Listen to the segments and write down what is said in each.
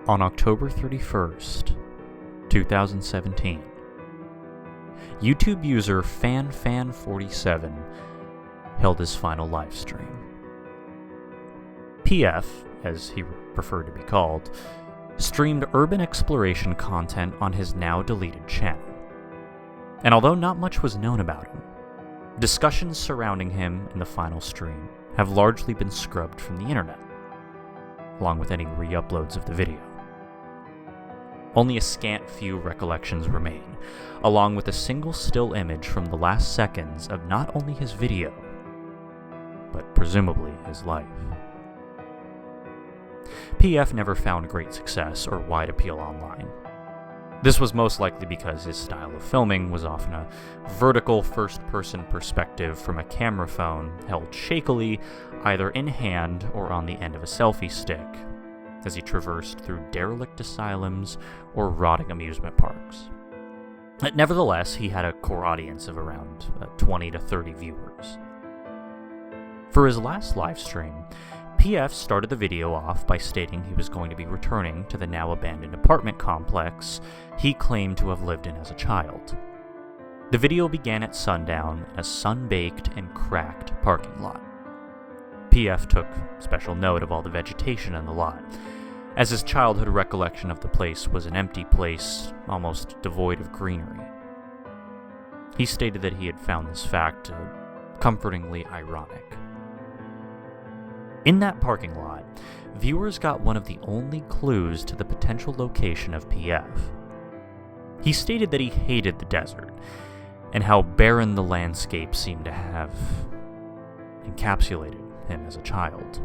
On October 31st, 2017, YouTube user Phanfan47 held his final live stream. PF, as he preferred to be called, streamed urban exploration content on his now deleted channel. And although not much was known about him, discussions surrounding him in the final stream have largely been scrubbed from the internet, along with any re-uploads of the video. Only a scant few recollections remain, along with a single still image from the last seconds of not only his video, but presumably his life. PF never found great success or wide appeal online. This was most likely because his style of filming was often a vertical first-person perspective from a camera phone held shakily either in hand or on the end of a selfie stick, as he traversed through derelict asylums or rotting amusement parks. Nevertheless, he had a core audience of around 20 to 30 viewers. For his last livestream, PF started the video off by stating he was going to be returning to the now abandoned apartment complex he claimed to have lived in as a child. The video began at sundown in a sun-baked and cracked parking lot. PF took special note of all the vegetation in the lot, as his childhood recollection of the place was an empty place, almost devoid of greenery. He stated that he had found this fact comfortingly ironic. In that parking lot, viewers got one of the only clues to the potential location of PF. He stated that he hated the desert, and how barren the landscape seemed to have encapsulated him as a child.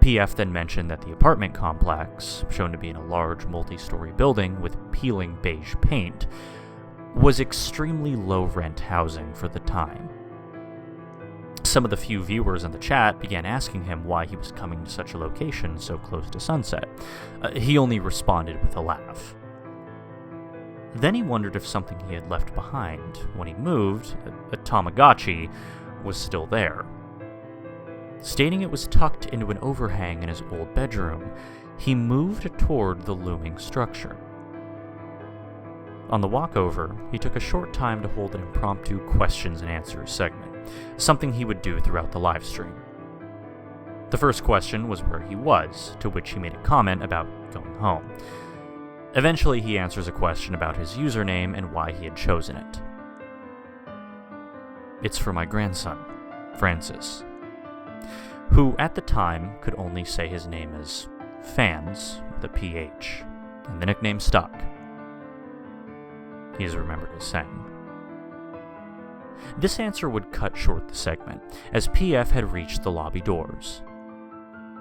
PF then mentioned that the apartment complex, shown to be in a large multi-story building with peeling beige paint, was extremely low-rent housing for the time. Some of the few viewers in the chat began asking him why he was coming to such a location so close to sunset. He only responded with a laugh. Then he wondered if something he had left behind when he moved, a Tamagotchi, was still there. Stating it was tucked into an overhang in his old bedroom, he moved toward the looming structure. On the walkover, he took a short time to hold an impromptu questions and answers segment, something he would do throughout the livestream. The first question was where he was, to which he made a comment about going home. Eventually, he answers a question about his username and why he had chosen it. It's for my grandson, Francis, who at the time could only say his name as Fans with a PH, and the nickname stuck. He is remembered as saying. This answer would cut short the segment, as PF had reached the lobby doors.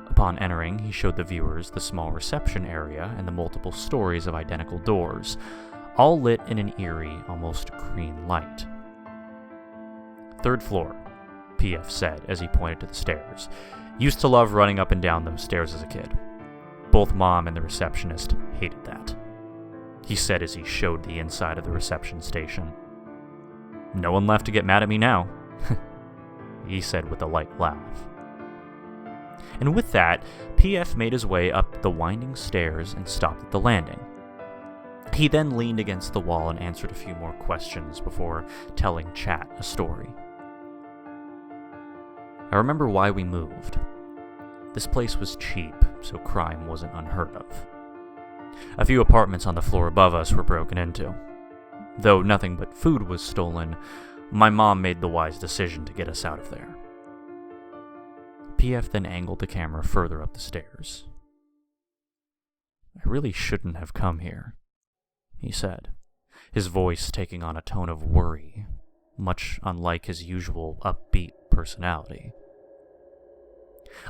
Upon entering, he showed the viewers the small reception area and the multiple stories of identical doors, all lit in an eerie, almost green light. "Third floor," PF said as he pointed to the stairs. "Used to love running up and down those stairs as a kid. Both Mom and the receptionist hated that," he said as he showed the inside of the reception station. "No one left to get mad at me now," he said with a light laugh. And with that, PF made his way up the winding stairs and stopped at the landing. He then leaned against the wall and answered a few more questions before telling chat a story. "I remember why we moved. This place was cheap, so crime wasn't unheard of. A few apartments on the floor above us were broken into. Though nothing but food was stolen, my mom made the wise decision to get us out of there." PF then angled the camera further up the stairs. "I really shouldn't have come here," he said, his voice taking on a tone of worry, much unlike his usual upbeat personality.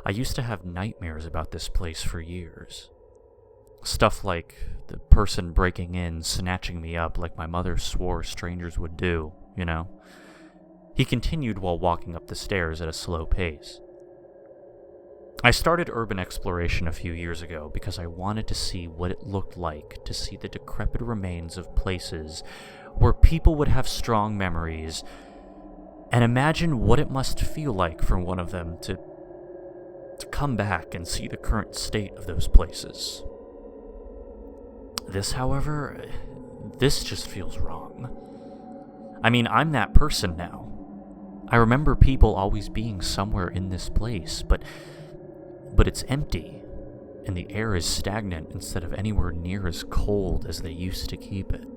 "I used to have nightmares about this place for years. Stuff like the person breaking in, snatching me up like my mother swore strangers would do, you know?" He continued while walking up the stairs at a slow pace. "I started urban exploration a few years ago because I wanted to see what it looked like to see the decrepit remains of places where people would have strong memories, and imagine what it must feel like for one of them to come back and see the current state of those places. This, however, this just feels wrong. I mean, I'm that person now. I remember people always being somewhere in this place, but it's empty, and the air is stagnant instead of anywhere near as cold as they used to keep it.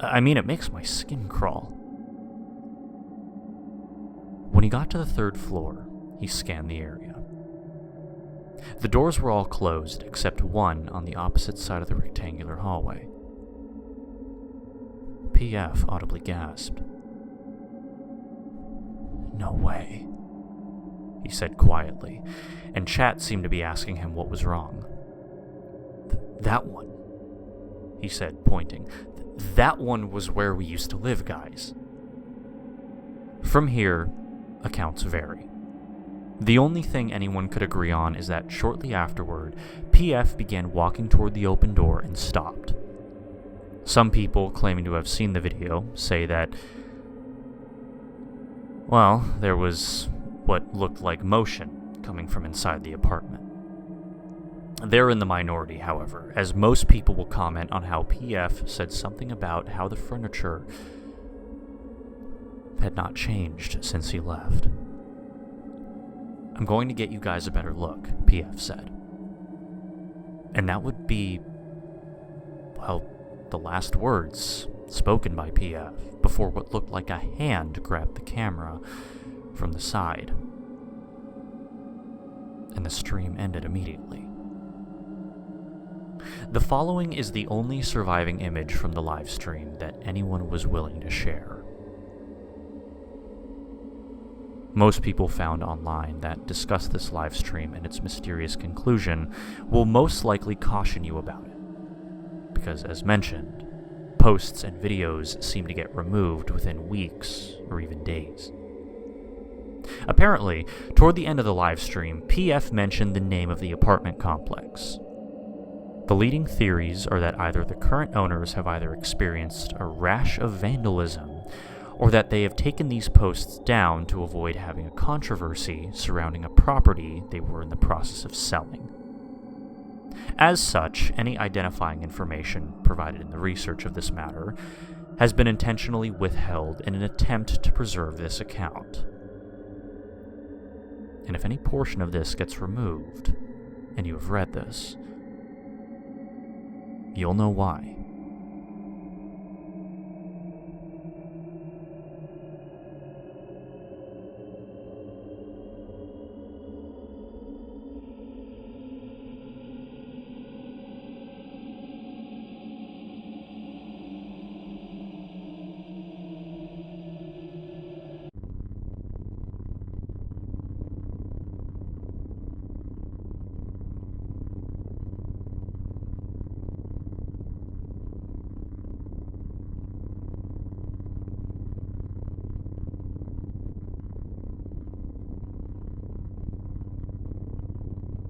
I mean, it makes my skin crawl. When he got to the 3rd floor, he scanned the area. The doors were all closed, except one on the opposite side of the rectangular hallway. PF audibly gasped. "No way," he said quietly, and chat seemed to be asking him what was wrong. That one," he said, pointing. "That one was where we used to live, guys." From here, accounts vary. The only thing anyone could agree on is that shortly afterward, PF began walking toward the open door and stopped. Some people claiming to have seen the video say that, well, there was what looked like motion coming from inside the apartment. They're in the minority, however, as most people will comment on how PF said something about how the furniture had not changed since he left. "I'm going to get you guys a better look," PF said. And that would be, well, the last words spoken by PF before what looked like a hand grabbed the camera from the side. And the stream ended immediately. The following is the only surviving image from the live stream that anyone was willing to share. Most people found online that discuss this live stream and its mysterious conclusion will most likely caution you about it, because as mentioned, posts and videos seem to get removed within weeks or even days. Apparently, toward the end of the live stream, PF mentioned the name of the apartment complex. The leading theories are that either the current owners have either experienced a rash of vandalism, or that they have taken these posts down to avoid having a controversy surrounding a property they were in the process of selling. As such, any identifying information provided in the research of this matter has been intentionally withheld in an attempt to preserve this account. And if any portion of this gets removed, and you have read this, you'll know why.